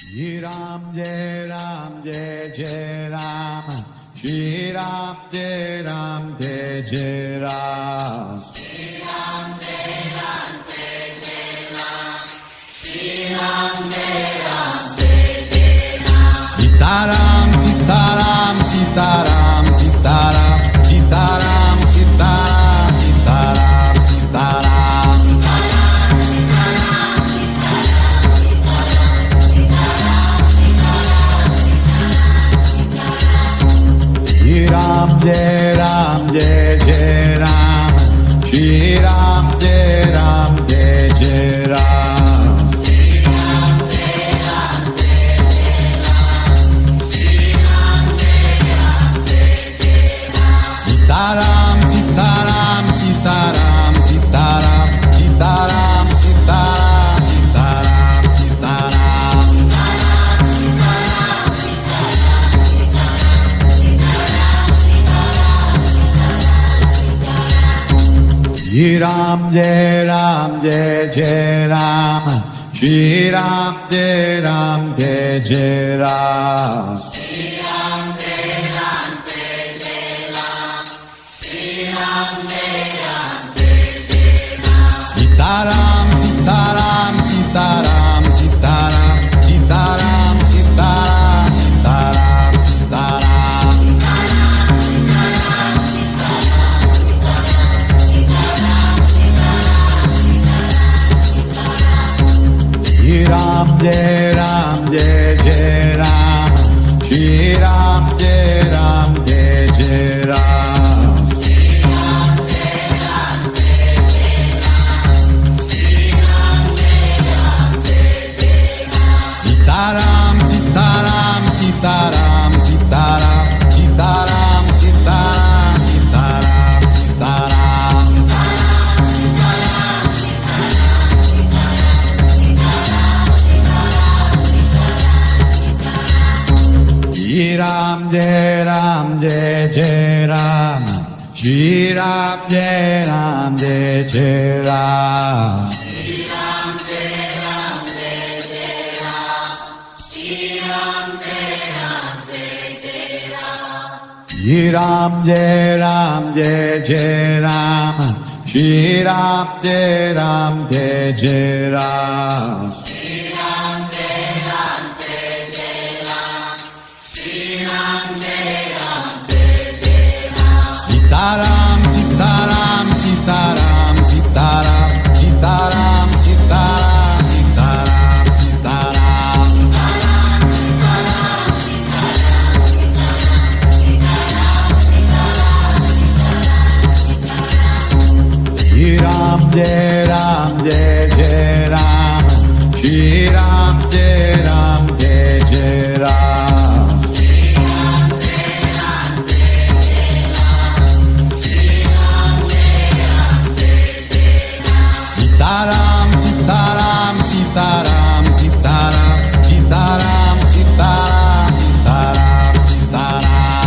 Shri Ram Jai Ram Jai Jai Ram Shri Ram Jai Ram Jai Jai Ram Shri Ram Jai Ram Jai Jai Ram Shri Ram Jai Ram Jai Jai Ram Sitaram Sitaram Sitaram Sitaram Sitaram Sitaram Sitaram Sitaram Shri Ram Jai Ram Jai Jai Ram Shri Ram Jai Ram Jai Jai Ram Sitaram Sitaram Sitaram Sitaram Sitaram Sitaram Sitaram Sitaram Shri Ram Jai Ram Jai Jai Ram Shri Ram Jai Ram Jai Jai Ram Shri Ram Jai Ram Jai Jai Ram Shri Ram Jai Ram Jai Jai Ram Sitaram Sitaram Sitaram Sitaram Sitaram Sitaram Sitaram Sitaram Shri Ram Jai Ram Jai Jai Ram Shri Ram Jai Ram Jai Jai Ram Sitaram Sitaram Sitaram Sitaram Sitaram Sitaram Sitaram Sitaram Shri Ram Jai Ram Jai Jai Ram Shri Ram Jai Ram Jai Jai Ram Shri Ram Jai Ram Jai Jai Ram Shri Ram Jai Ram Jai Jai Ram Shri Ram Jai Ram Jai Jai Ram Shri Ram Jai Ram Jai Jai Ram Shri Ram Jai Ram Jai Jai Ram Shri Ram Jai Ram Jai Jai Ram Sitaram Sitaram Sitaram Sitaram Sitaram Sitaram Sitaram Sitaram Shri Ram Jai Ram Jai Jai Ram Shri Ram Jai Ram Jai Jai Ram Sitaram Sitaram Sitaram Sitaram Sitaram Sitaram Sitaram Sitaram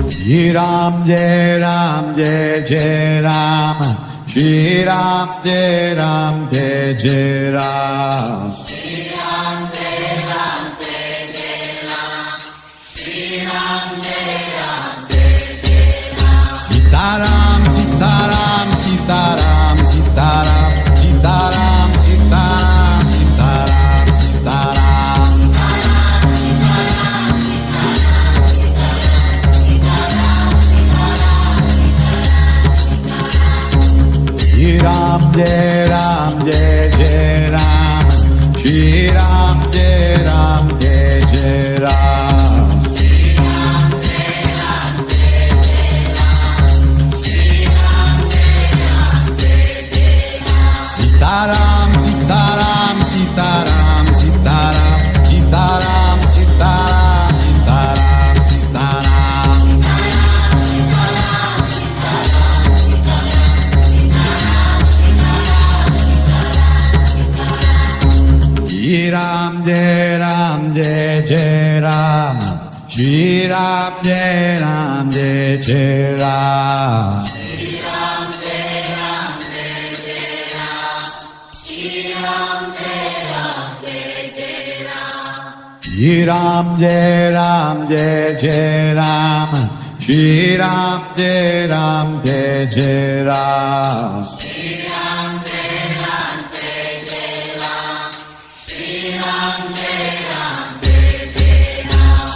Shri Ram Jai Ram Jai Jai Ram Shri Ram Jai Ram Jai Jai Ram Shri Ram Jai Ram Jai Jai Ram Shri Ram Jai Ram Jai Jai Ram Sitaram Sitaram Sitaram Sitaram Sitaram Sitaram Sitaram Sitaram Shri Ram Jai Ram Jai Jai Ram Shri Ram Jai Ram Jai Jai Ram Sitaram Sitaram Sitaram Sitaram Sitaram Sitaram Sitaram Sitaram Shri Ram Jai Ram Jai Jai Ram Shri Ram Jai Ram Jai Jai Ram Shri Ram Jai Ram Jai Jai Ram Shri Ram Jai Ram Jai Jai Ram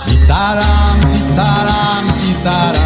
Sitaram Sitaram Sitaram